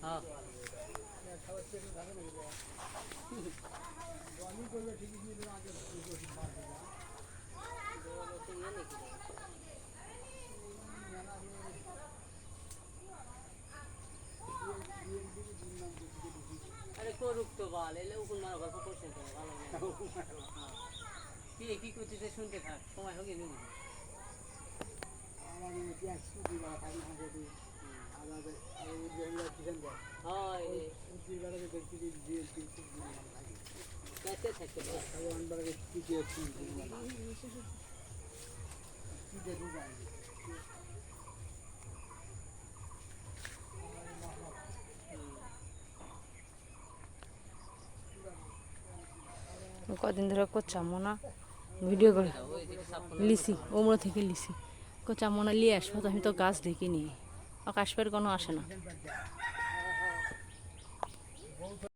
হ্যাঁ আরে করুক তো বল এলে উকুন মারা গল্প করছেন তো ভালো কি কি করতেছে শুনতে থাক সময় হোক এনে কদিন ধরে করছে মনা ভিডিও করে লিসি ওমরা থেকে লিসি কোচা মনে নিয়ে আসবো তো আমি তো গাছ দেখিনি আকাশপের কোনো আসে না